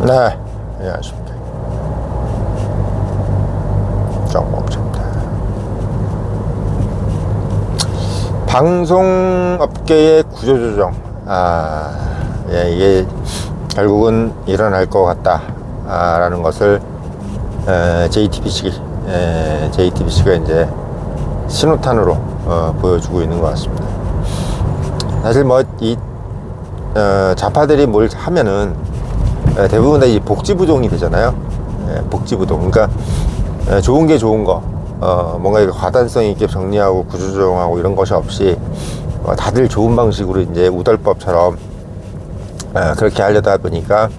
네, 안녕하십니까. 정목입니다. 방송업계의 구조조정, 예, 이게 결국은 일어날 것 같다 라는 것을 JTBC가 이제 신호탄으로 보여주고 있는 것 같습니다. 사실 뭐 이 좌파들이 뭘 하면은 대부분 다 이 복지부동이 되잖아요. 복지부동. 그러니까 좋은 게 좋은 거, 뭔가 이렇게 과단성 있게 정리하고 구조조정하고 이런 것이 없이 다들 좋은 방식으로 이제 우덜법처럼 그렇게 하려다 보니까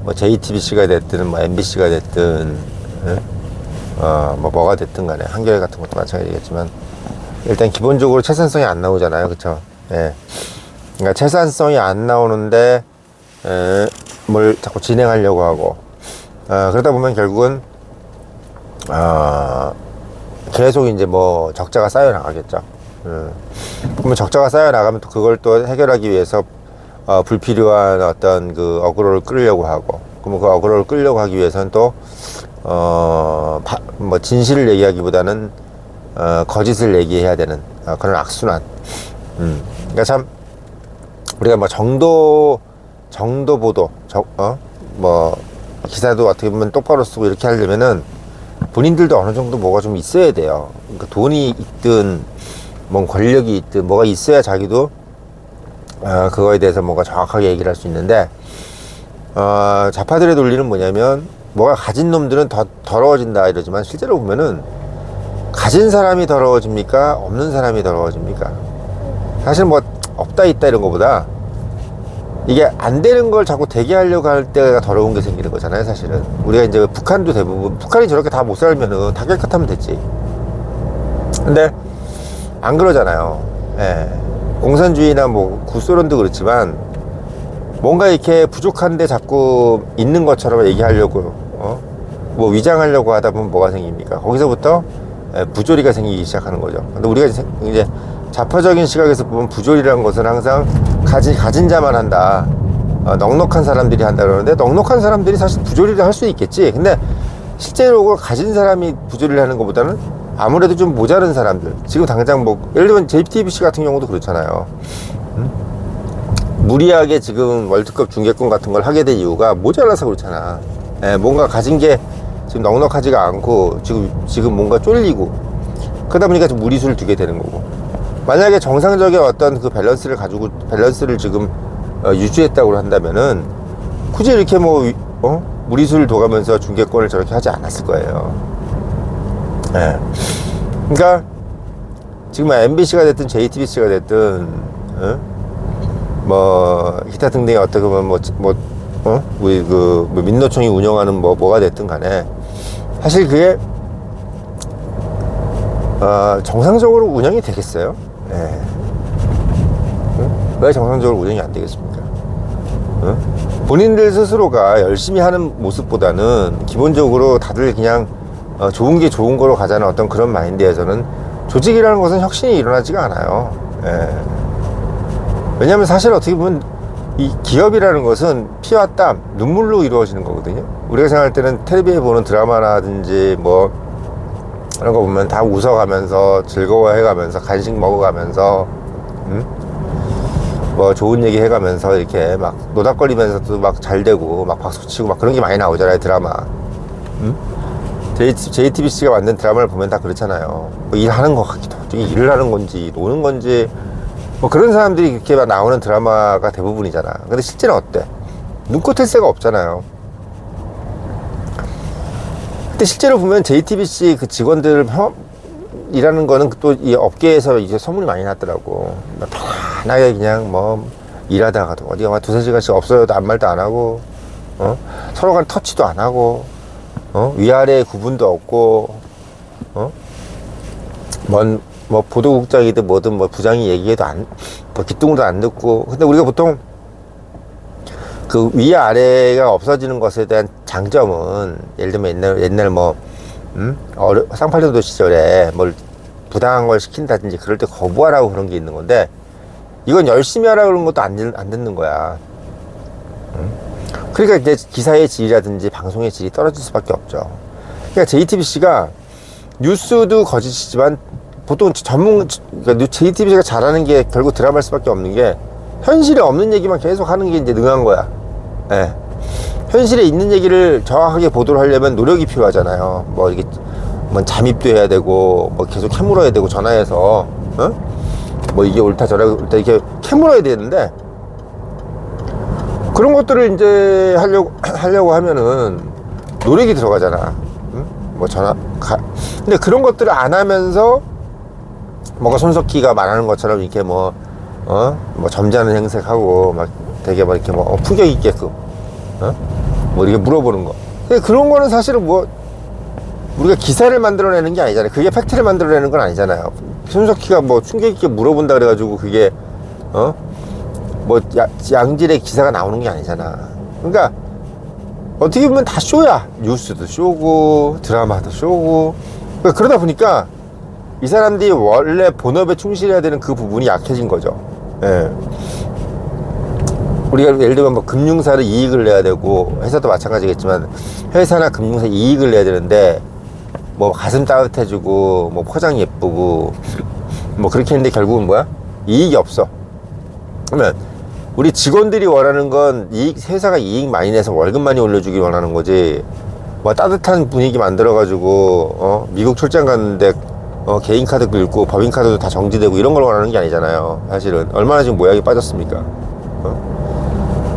뭐 JTBC가 됐든 뭐 MBC가 됐든 뭐가 됐든 간에 한겨레 같은 것도 마찬가지겠지만 일단 기본적으로 채산성이 안 나오잖아요. 그쵸? 예. 그러니까 채산성이 안 나오는데 뭘 자꾸 진행하려고 하고 그러다 보면 결국은 계속 이제 뭐 적자가 쌓여 나가겠죠. 그러면 적자가 쌓여 나가면 또 그걸 또 해결하기 위해서 불필요한 어떤 그 어그로를 끌려고 하고, 그러면 그 어그로를 끌려고 하기 위해서는 또 뭐 진실을 얘기하기보다는 거짓을 얘기해야 되는 그런 악순환. 그러니까 참 우리가 뭐 정도 보도, 뭐 기사도 어떻게 보면 똑바로 쓰고 이렇게 하려면은 본인들도 어느 정도 뭐가 좀 있어야 돼요. 그러니까 돈이 있든 뭐 권력이 있든 뭐가 있어야 자기도 그거에 대해서 뭔가 정확하게 얘기를 할 수 있는데, 좌파들의 논리는 뭐냐면 뭐가 가진 놈들은 더 더러워진다 이러지만 실제로 보면은 가진 사람이 더러워집니까? 없는 사람이 더러워집니까? 사실 뭐 없다 있다 이런 거보다 이게 안 되는 걸 자꾸 되게 하려고 할 때가 더러운 게 생기는 거잖아요. 사실은 우리가 이제 북한도 대부분 북한이 저렇게 다 못 살면은 다 깨끗하면 됐지. 근데 안 그러잖아요. 예. 공산주의나 뭐 구소련도 그렇지만 뭔가 이렇게 부족한데 자꾸 있는 것처럼 얘기하려고 뭐 위장하려고 하다 보면 뭐가 생깁니까? 거기서부터 부조리가 생기기 시작하는 거죠. 근데 우리가 이제 좌파적인 시각에서 보면 부조리라는 것은 항상 가진 자만 한다, 넉넉한 사람들이 한다 그러는데, 넉넉한 사람들이 사실 부조리를 할 수 있겠지. 근데 실제로 가진 사람이 부조리를 하는 것보다는 아무래도 좀 모자른 사람들, 지금 당장 뭐 예를 들면 JTBC 같은 경우도 그렇잖아요. 무리하게 지금 월드컵 중계권 같은 걸 하게 된 이유가 모자라서 그렇잖아. 뭔가 가진 게 지금 넉넉하지가 않고 지금 뭔가 쫄리고 그러다 보니까 좀 무리수를 두게 되는 거고, 만약에 정상적인 어떤 그 밸런스를 지금 유지했다고 한다면은 굳이 이렇게 뭐 무리수를 둬가면서 중계권을 저렇게 하지 않았을 거예요. 그러니까 지금 MBC가 됐든 JTBC가 됐든 뭐 기타 등등의 어떻게 보면 우리 뭐 민노총이 운영하는 뭐가 됐든 간에 사실 그게 정상적으로 운영이 되겠어요? 왜 정상적으로 운영이 안 되겠습니까? 본인들 스스로가 열심히 하는 모습보다는 기본적으로 다들 그냥 좋은 게 좋은 거로 가자는 어떤 그런 마인드에서는 조직이라는 것은 혁신이 일어나지가 않아요. 왜냐하면 사실 어떻게 보면 이 기업이라는 것은 피와 땀, 눈물로 이루어지는 거거든요. 우리가 생각할 때는 텔레비에 보는 드라마라든지 뭐 그런 거 보면 다 웃어가면서 즐거워해가면서 간식 먹어가면서 뭐 좋은 얘기 해가면서 이렇게 막 노닥거리면서도 막 잘 되고 막 박수치고 막 그런 게 많이 나오잖아요. 드라마. JTBC가 만든 드라마를 보면 다 그렇잖아요. 뭐 일하는 것 같기도 하고 일을 하는 건지 노는 건지 뭐 그런 사람들이 이렇게 막 나오는 드라마가 대부분이잖아. 근데 실제는 어때? 눈꽃 새가 없잖아요. 근데 실제로 보면 JTBC 그 직원들 일하는 거는 또 이 업계에서 이제 소문이 많이 났더라고. 편안하게 그냥 뭐 일하다가도 어디 가면 2-3시간씩 없어요도 아무 말도 안 하고, 서로 간 터치도 안 하고, 위아래 구분도 없고, 뭐 보도국장이든 뭐든 뭐 부장이 얘기해도 뭐 귀뚱도 안 듣고. 근데 우리가 보통 그 위아래가 없어지는 것에 대한 장점은 예를 들면 옛날 뭐 쌍팔년도 시절에 뭘 부당한 걸 시킨다든지 그럴 때 거부하라고 그런 게 있는 건데, 이건 열심히 하라 그런 것도 안 듣는 거야. 그러니까 이제 기사의 질이라든지 방송의 질이 떨어질 수밖에 없죠. 그러니까 JTBC가 뉴스도 거짓이지만 보통 그러니까 JTBC가 잘하는 게 결국 드라마일 수밖에 없는 게 현실에 없는 얘기만 계속 하는 게 이제 능한 거야. 예. 현실에 있는 얘기를 정확하게 보도를 하려면 노력이 필요하잖아요. 뭐 이게 뭐 잠입도 해야 되고 뭐 계속 캐물어야 되고 전화해서 뭐 이게 옳다 저렇다 이렇게 캐물어야 되는데 그런 것들을 이제 하려고 하면은 노력이 들어가잖아. 뭐 근데 그런 것들을 안 하면서 뭔가 손석희가 말하는 것처럼 이렇게 뭐 점잖은 행색하고 막 되게 막 이렇게 뭐 품격 있게끔 뭐 이렇게 물어보는 거. 근데 그런 거는 사실은 뭐 우리가 기사를 만들어내는 게 아니잖아요. 그게 팩트를 만들어내는 건 아니잖아요. 손석희가 뭐 충격 있게 물어본다 그래가지고 그게 뭐 양질의 기사가 나오는 게 아니잖아. 그러니까 어떻게 보면 다 쇼야. 뉴스도 쇼고 드라마도 쇼고. 그러니까 그러다 보니까 이 사람들이 원래 본업에 충실해야 되는 그 부분이 약해진 거죠. 예. 우리가 예를 들면 뭐 금융사를 이익을 내야 되고 회사도 마찬가지겠지만 회사나 금융사 이익을 내야 되는데 뭐 가슴 따뜻해주고 뭐 포장 예쁘고 뭐 그렇게 했는데 결국은 뭐야? 이익이 없어. 그러면 우리 직원들이 원하는 건 회사가 이익 많이 내서 월급 많이 올려주길 원하는 거지. 뭐 따뜻한 분위기 만들어가지고 미국 출장 갔는데 개인 카드 긁고 법인 카드도 다 정지되고 이런 걸 원하는 게 아니잖아요. 사실은 얼마나 지금 모양이 빠졌습니까?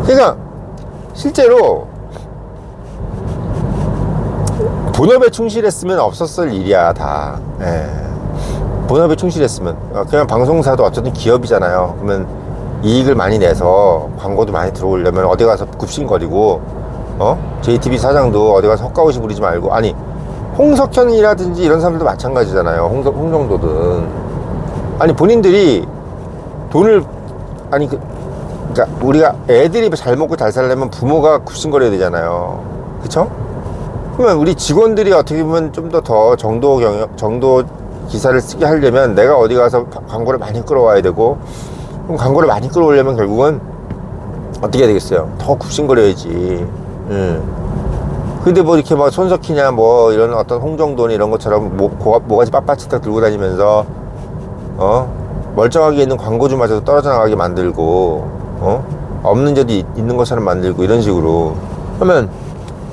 그러니까 실제로 본업에 충실했으면 없었을 일이야 다. 예. 본업에 충실했으면 그냥 방송사도 어쨌든 기업이잖아요. 그러면 이익을 많이 내서 광고도 많이 들어오려면 어디 가서 굽신거리고 JTBC 사장도 어디 가서 헛가오시 부리지 말고 아니 홍석현이라든지 이런 사람들도 마찬가지잖아요. 홍정도든 아니 본인들이 돈을 아니 그러니까 우리가 애들이 잘 먹고 잘 살려면 부모가 굽신거려야 되잖아요. 그쵸? 그러면 우리 직원들이 어떻게 보면 좀 더 정도 기사를 쓰게 하려면 내가 어디 가서 광고를 많이 끌어와야 되고 그럼 광고를 많이 끌어오려면 결국은 어떻게 해야 되겠어요? 더 굽신거려야지. 근데 뭐 이렇게 막 손석희냐 뭐 이런 어떤 홍정돈 이런 것처럼 모가지 빳빳이 딱 들고 다니면서 멀쩡하게 있는 광고주마저도 떨어져 나가게 만들고 없는 데도 있는 것처럼 만들고 이런 식으로 하면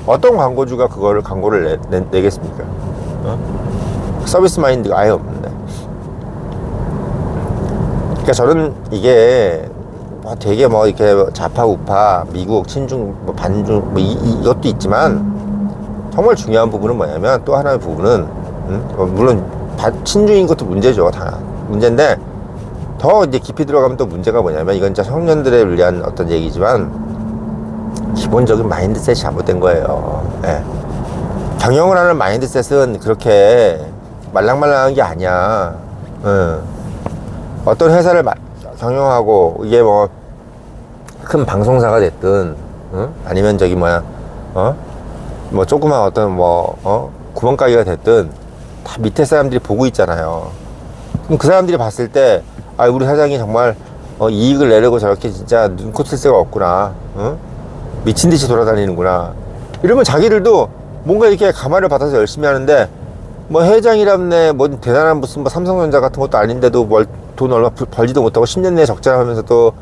어떤 광고주가 광고를 내겠습니까? 서비스 마인드가 아예 없는데. 그러니까 저는 이게 되게 뭐 이렇게 좌파 우파 미국 친중 뭐 반중 뭐 이것도 있지만 정말 중요한 부분은 뭐냐면 또 하나의 부분은 물론 친중인 것도 문제죠. 다 문제인데 더 이제 깊이 들어가면 또 문제가 뭐냐면 이건 진짜 청년들을 위한 어떤 얘기지만 기본적인 마인드셋이 잘못된 거예요. 예. 경영을 하는 마인드셋은 그렇게 말랑말랑한 게 아니야. 어떤 회사를 경영하고 이게 뭐 큰 방송사가 됐든 아니면 저기 뭐야 뭐 조그만 어떤 구멍가게가 됐든 다 밑에 사람들이 보고 있잖아요. 그럼 그 사람들이 봤을 때 우리 사장이 정말 이익을 내려고 저렇게 진짜 눈코 뜰 새가 없구나. 미친 듯이 돌아다니는구나. 이러면 자기들도 뭔가 이렇게 감화를 받아서 열심히 하는데 뭐 회장이랍네 뭐 대단한 무슨 뭐 삼성전자 같은 것도 아닌데도 돈 얼마 벌지도 못하고 10년 내에 적자 하면서도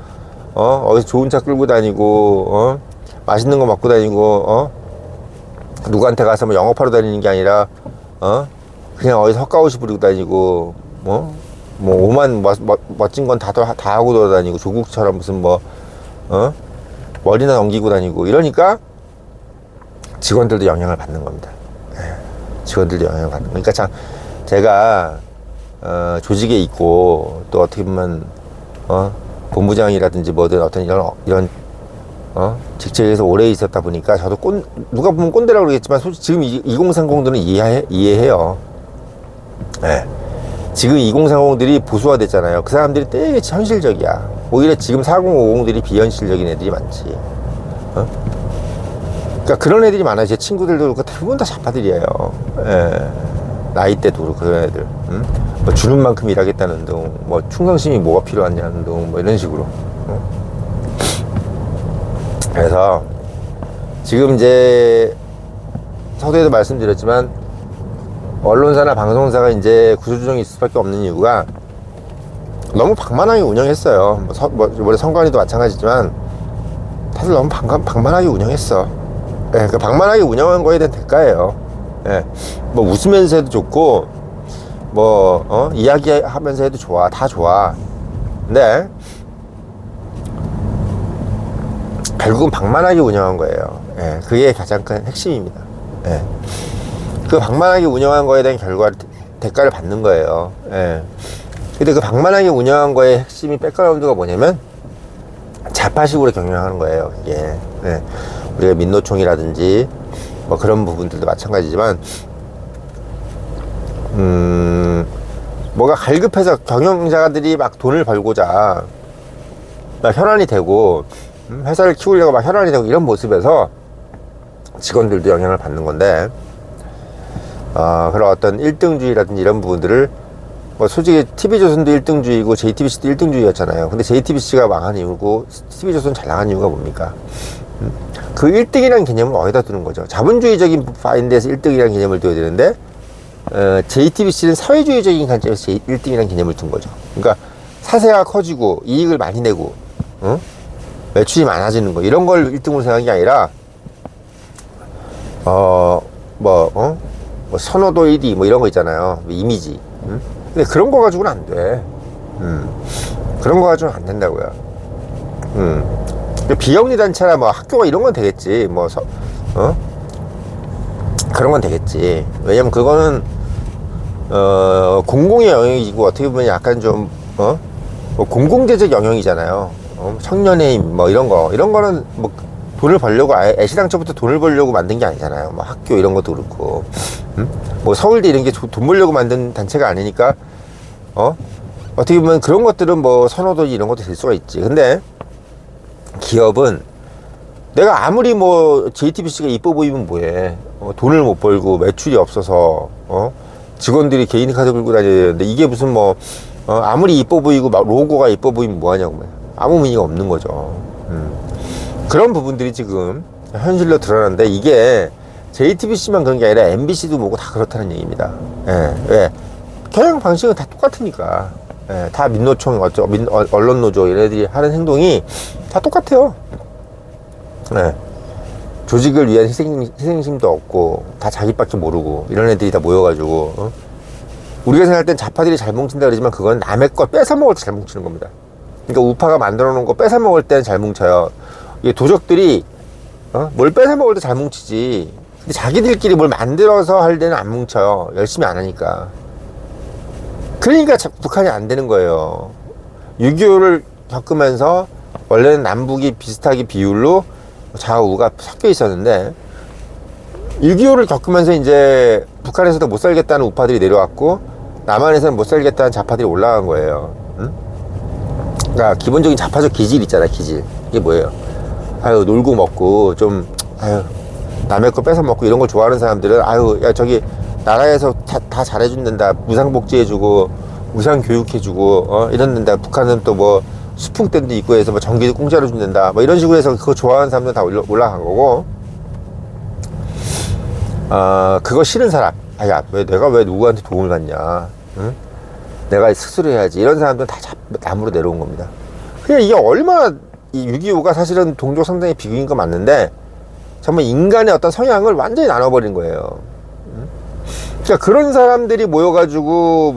어디서 좋은 차 끌고 다니고 맛있는 거 먹고 다니고 누구한테 가서 뭐 영업하러 다니는 게 아니라 그냥 어디서 헛가옷이 부리고 다니고 뭐 오만 멋진 건 다 하고 돌아다니고 조국처럼 무슨 머리나 넘기고 다니고 이러니까 직원들도 영향을 받는 겁니다. 직원들도 영향을 받는 거. 그러니까 참 제가 조직에 있고 또 어떻게 보면 본부장이라든지 뭐든 어떤 이런 직책에서 오래 있었다 보니까 저도 누가 보면 꼰대라고 그러겠지만 솔직히 지금 2030들은 이해해요. 네. 지금 2030들이 보수화됐잖아요. 그 사람들이 되게 현실적이야. 오히려 지금 4050들이 비현실적인 애들이 많지. 그러니까 그런 애들이 많아요. 제 친구들도 그렇고 대부분 다 좌파들이에요. 예. 나이대도 그렇고 그런 애들. 뭐 주는 만큼 일하겠다는 둥, 뭐 충성심이 뭐가 필요하냐는 둥, 뭐 이런 식으로. 그래서 지금 이제 서두에도 말씀드렸지만 언론사나 방송사가 이제 구조조정이 있을 수밖에 없는 이유가 너무 방만하게 운영했어요. 이번에 선관위도 마찬가지지만 다들 너무 방만하게 운영했어. 예, 그 방만하게 운영한 거에 대한 대가예요. 예, 뭐 웃으면서 해도 좋고 이야기하면서 해도 좋아. 다 좋아. 근데 결국은 방만하게 운영한 거예요. 예, 그게 가장 큰 핵심입니다. 예, 그 방만하게 운영한 거에 대한 대가를 받는 거예요. 예. 근데 그 방만하게 운영한 거의 핵심이 백그라운드가 뭐냐면 자파식으로 경영하는 거예요. 이게 예. 우리가 민노총이라든지 뭐 그런 부분들도 마찬가지지만 뭐가 갈급해서 경영자들이 막 돈을 벌고자 막 혈안이 되고 회사를 키우려고 막 혈안이 되고 이런 모습에서 직원들도 영향을 받는 건데 그런 어떤 1등주의라든지 이런 부분들을 뭐 솔직히 TV조선도 1등주의고 JTBC도 1등주의였잖아요. 근데 JTBC가 망한 이유고 TV조선 잘 나간 이유가 뭡니까? 그 1등이라는 개념을 어디다 두는 거죠? 자본주의적인 파인드에서 1등이라는 개념을 둬야 되는데 JTBC는 사회주의적인 관점에서 1등이라는 개념을 둔 거죠. 그러니까 사세가 커지고 이익을 많이 내고 매출이 많아지는 거 이런 걸 1등으로 생각한 게 아니라 선호도 1위 뭐 이런 거 있잖아요. 이미지. 근데 그런 거 가지고는 안 돼. 그런 거 가지고는 안 된다고요. 비영리 단체나 뭐 학교가 이런 건 되겠지. 그런 건 되겠지. 왜냐면 그거는 공공의 영역이고 어떻게 보면 약간 좀 뭐 공공재적 영역이잖아요. 청년의 뭐 이런 거는 뭐 돈을 벌려고 애시당초부터 돈을 벌려고 만든 게 아니잖아요. 뭐 학교 이런 것도 그렇고 뭐 서울대 이런 게 돈 벌려고 만든 단체가 아니니까 어떻게 보면 그런 것들은 뭐 선호도 이런 것도 될 수가 있지. 근데 기업은 내가 아무리 뭐 JTBC가 이뻐 보이면 뭐해. 돈을 못 벌고 매출이 없어서 직원들이 개인 카드 긁고 다녀야 되는데 이게 무슨 아무리 이뻐 보이고 막 로고가 이뻐 보이면 뭐하냐고. 아무 의미가 없는 거죠. 그런 부분들이 지금 현실로 드러나는데 이게 JTBC만 그런 게 아니라 MBC도 뭐고 다 그렇다는 얘기입니다. 예, 왜? 경영 방식은 다 똑같으니까. 예, 다 민노총, 언론노조 얘네들이 하는 행동이 다 똑같아요. 예. 조직을 위한 희생심도 없고 다 자기밖에 모르고 이런 애들이 다 모여가지고 우리가 생각할 땐 좌파들이 잘 뭉친다 그러지만 그건 남의 걸 뺏어 먹을 때 잘 뭉치는 겁니다. 그러니까 우파가 만들어 놓은 거 뺏어 먹을 때는 잘 뭉쳐요. 이게 도적들이 뭘 뺏어 먹을 때 잘 뭉치지. 근데 자기들끼리 뭘 만들어서 할 때는 안 뭉쳐요. 열심히 안 하니까. 그러니까 북한이 안 되는 거예요. 6.25를 겪으면서 원래는 남북이 비슷하게 비율로 좌우가 섞여 있었는데 6.25를 겪으면서 이제 북한에서도 못 살겠다는 우파들이 내려왔고 남한에서는 못 살겠다는 좌파들이 올라간 거예요. 그러니까 기본적인 좌파적 기질 있잖아. 기질. 이게 뭐예요? 아유 놀고 먹고 좀 남의 거 뺏어 먹고 이런 걸 좋아하는 사람들은 야 저기 나라에서 다 잘해준단다. 무상복지 해주고 무상교육해주고 이런 데다. 북한은 또 뭐 수풍댐도 있고 해서 뭐 전기도 공짜로 준단다. 뭐 이런 식으로 해서 그거 좋아하는 사람들은 다 올라간 거고 그거 싫은 사람 내가 왜 누구한테 도움을 받냐. 응? 내가 스스로 해야지. 이런 사람들은 다 남으로 내려온 겁니다. 그냥 이게 얼마나 이 6.25가 사실은 동족 상당히 비극인 거 맞는데 정말 인간의 어떤 성향을 완전히 나눠버린 거예요. 그러니까 그런 사람들이 모여가지고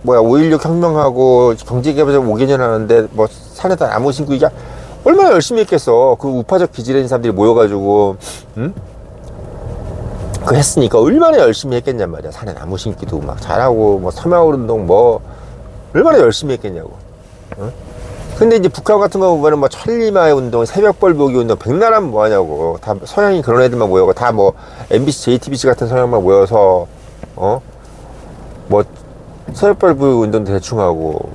5.16 혁명하고 경제개발적 5개년 하는데 뭐 산에다 나무 심고 이게 얼마나 열심히 했겠어. 그 우파적 기질의 사람들이 모여가지고 그 했으니까 얼마나 열심히 했겠냔 말이야. 산에 나무 심기도 막 잘하고 뭐 섬야운동 뭐 얼마나 열심히 했겠냐고. 근데 이제 북한 같은 거 보면은 뭐 천리마의 운동, 새벽벌 보기 운동, 백나라면 뭐 하냐고. 다 서양인 그런 애들만 모여고 다 뭐 MBC, JTBC 같은 서양만 모여서 뭐 새벽벌 보기 운동 대충 하고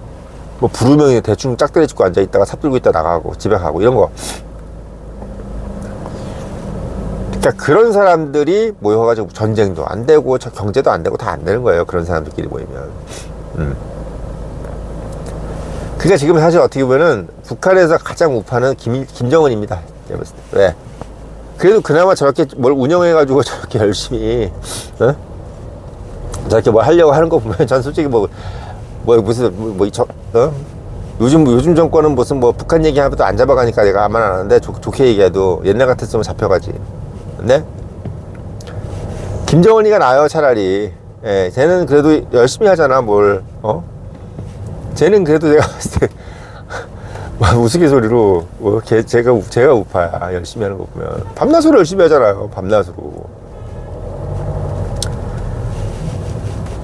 뭐 부르면 대충 짝다리 짚고 앉아 있다가 삽 들고 있다 나가고 집에 가고 이런 거. 그러니까 그런 사람들이 모여가지고 전쟁도 안 되고 경제도 안 되고 다 안 되는 거예요. 그런 사람들끼리 모이면. 그러니까 지금 사실 어떻게 보면은 북한에서 가장 우파는 김정은입니다. 왜? 그래도 그나마 저렇게 뭘 운영해가지고 저렇게 열심히, 어? 저렇게 뭐 하려고 하는 거 보면 전 솔직히 요즘 정권은 무슨 뭐 북한 얘기하면 안 잡아가니까 내가 아무 말 안 하는데 좋게 얘기해도 옛날 같았으면 잡혀가지. 근데 김정은이가 나아요 차라리. 예, 쟤는 그래도 열심히 하잖아 뭘. 쟤는 그래도 내가 봤을 때 우스갯소리로 제가 우파야. 열심히 하는 거 보면 밤낮으로 열심히 하잖아요. 밤낮으로.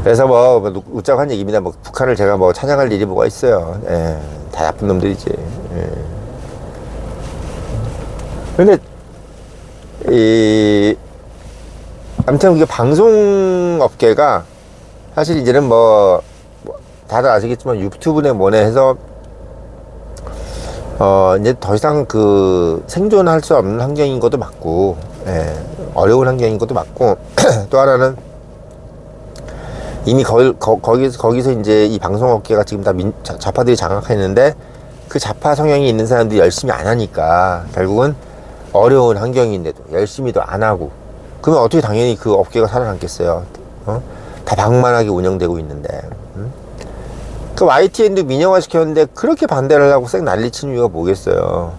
그래서 웃자고 한 얘기입니다. 북한을 제가 찬양할 일이 뭐가 있어요. 예, 다 나쁜 놈들이지. 예. 근데 아무튼 이게 방송업계가 사실 이제는 다들 아시겠지만 유튜브네 뭐네 해서 이제 더 이상 생존할 수 없는 환경인 것도 맞고, 예, 어려운 환경인 것도 맞고, 또 하나는 이미 거기서 이제 이 방송업계가 지금 다 좌파들이 장악했는데 그 좌파 성향이 있는 사람들이 열심히 안 하니까 결국은 어려운 환경인데도 열심히도 안 하고 그러면 어떻게 당연히 그 업계가 살아남겠어요. 다 방만하게 운영되고 있는데. 그 YTN도 민영화 시켰는데 그렇게 반대를 하고 쌩 난리치는 이유가 뭐겠어요.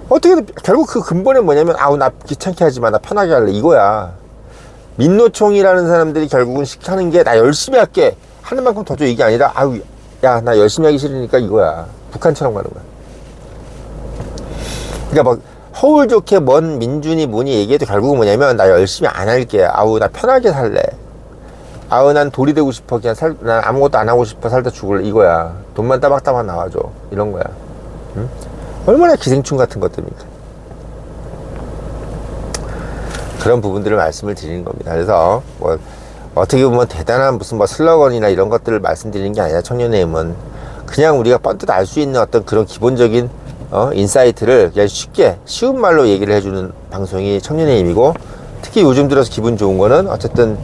어떻게든 결국 그 근본은 뭐냐면 나 귀찮게 하지 마, 나 편하게 할래 이거야. 민노총이라는 사람들이 결국은 하는 게 나 열심히 할게 하는 만큼 더 줘 이게 아니라 야 나 열심히 하기 싫으니까 이거야. 북한처럼 가는 거야. 그러니까 허울 좋게 뭔 민준이 뭐니 얘기해도 결국은 뭐냐면 나 열심히 안 할게. 나 편하게 살래. 난 돌이 되고 싶어. 난 아무것도 안 하고 싶어. 살다 죽을래. 이거야. 돈만 따박따박 나와줘. 이런 거야. 응? 얼마나 기생충 같은 것들입니까? 그런 부분들을 말씀을 드리는 겁니다. 그래서 어떻게 보면 대단한 무슨 슬로건이나 이런 것들을 말씀드리는 게 아니라 청년의힘은 그냥 우리가 뻔뜻 알 수 있는 어떤 그런 기본적인 인사이트를 그냥 쉬운 말로 얘기를 해주는 방송이 청년의힘이고, 특히 요즘 들어서 기분 좋은 거는 어쨌든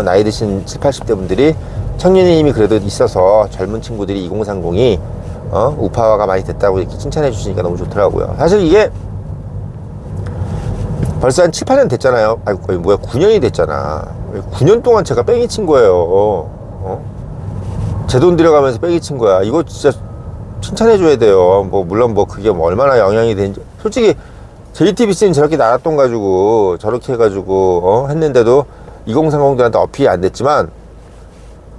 나이 드신 70, 80대 분들이 청년의힘이 그래도 있어서 젊은 친구들이 2030이 우파화가 많이 됐다고 이렇게 칭찬해 주시니까 너무 좋더라고요. 사실 이게 벌써 한 7, 8년 됐잖아요. 거의 9년이 됐잖아. 9년 동안 제가 뺑이 친 거예요. 제 돈 들여가면서 뺑이 친 거야. 이거 진짜 칭찬해 줘야 돼요. 물론 그게 얼마나 영향이 되는지. 솔직히 JTBC는 저렇게 나랏돈 가지고 저렇게 해가지고 했는데도 2030들한테 어필이 안 됐지만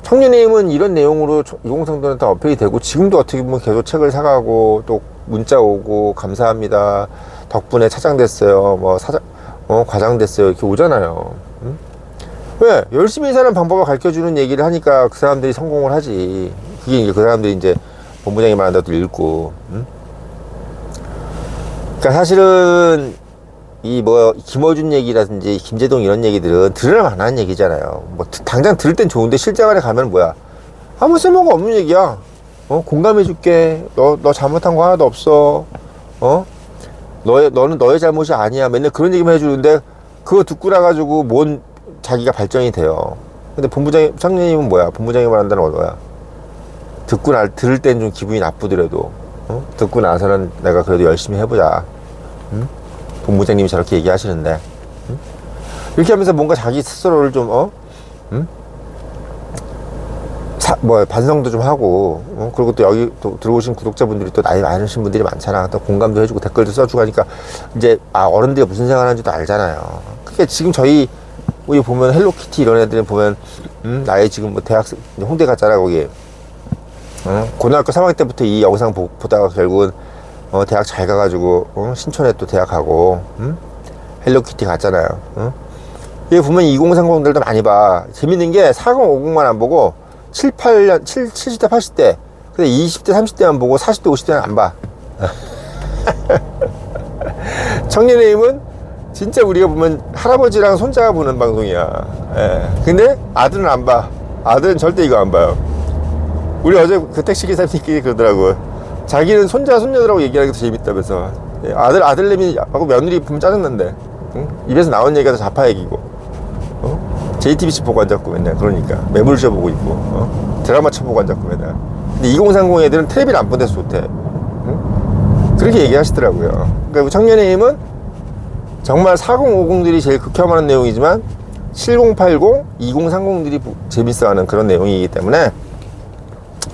청년의힘은 이런 내용으로 2030들한테 어필이 되고 지금도 어떻게 보면 계속 책을 사가고 또 문자 오고 감사합니다. 덕분에 차장됐어요. 과장됐어요. 이렇게 오잖아요. 응? 왜? 열심히 사는 방법을 가르쳐주는 얘기를 하니까 그 사람들이 성공을 하지. 그게 이제 그 사람들이 이제 본부장이 말한 것도 읽고. 응? 그러니까 사실은 김어준 얘기라든지 김재동 이런 얘기들은 들을 만한 얘기잖아요. 당장 들을 땐 좋은데 실생활에 가면 뭐야? 아무 쓸모가 없는 얘기야. 공감해줄게. 너 잘못한 거 하나도 없어. 너는 너의 잘못이 아니야. 맨날 그런 얘기만 해주는데 그거 듣고 나가지고 자기가 발전이 돼요. 근데 청년님은 뭐야? 본부장이 말한다는 거야. 들을 땐 좀 기분이 나쁘더라도 듣고 나서는 내가 그래도 열심히 해보자. 응? 본부장님이 저렇게 얘기하시는데 응? 이렇게 하면서 뭔가 자기 스스로를 좀 반성도 좀 하고 그리고 또 여기 또 들어오신 구독자분들이 또 나이 많으신 분들이 많잖아. 또 공감도 해주고 댓글도 써주고 하니까 이제 어른들이 무슨 생활하는지도 알잖아요. 그게 지금 우리 보면 헬로키티 이런 애들 보면 나이 지금 대학생 홍대 갔잖아 거기. 고등학교 3학년 때부터 이 영상 보다가 결국은 대학 잘 가가지고 신촌에 또 대학 가고 헬로키티 갔잖아요. 여기 보면 2030들도 많이 봐. 재밌는 게 40, 50만 안 보고 70대 80대 근데 20대 30대만 보고 40대 50대는 안 봐. 청년의힘은 진짜 우리가 보면 할아버지랑 손자가 보는 방송이야. 예. 근데 아들은 안 봐. 아들은 절대 이거 안 봐요. 우리 어제 그 택시기사님끼리 그러더라고요. 자기는 손자 손녀들하고 얘기하는 게 더 재밌다면서. 아들내미 하고 며느리 보면 짜증난대. 응? 입에서 나온 얘기가 다 좌파 얘기고 JTBC 보고 앉았고 맨날. 그러니까 매물쇼 보고 있고 드라마 쳐보고 앉았고 맨날. 근데 2030 애들은 텔레비를 안 본 데서 좋대. 응? 그렇게 얘기하시더라고요. 그러니까 청년의힘은 정말 4050들이 제일 극혐하는 내용이지만 7080, 2030들이 재밌어하는 그런 내용이기 때문에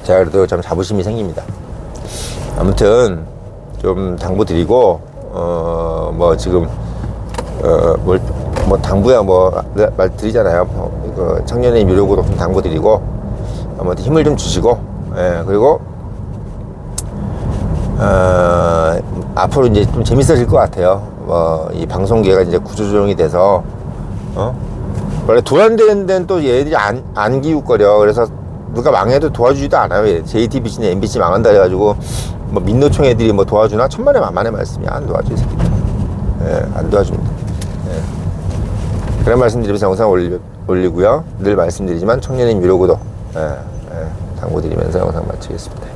제가 그래도 좀 자부심이 생깁니다. 아무튼 좀 당부드리고 뭐 지금 뭐 당부야 뭐 말 드리잖아요. 그 청년의 유료구독 좀 당부드리고 아무튼 힘을 좀 주시고, 예, 그리고 앞으로 이제 좀 재밌어질 것 같아요. 이 방송계가 이제 구조조정이 돼서 원래 돈 안 되는 데는 또 얘들이 안 기웃거려. 그래서 누가 망해도 도와주지도 않아요. JTBC나 MBC 망한다 해가지고 뭐 민노총 애들이 뭐 도와주나? 천만에 만만의 말씀이야. 안 도와줘, 이 새끼들. 예, 안 도와줍니다. 예. 그런 말씀드리면서 영상 올리고요. 늘 말씀드리지만 청년인 유료구독 당부드리면서 영상 마치겠습니다.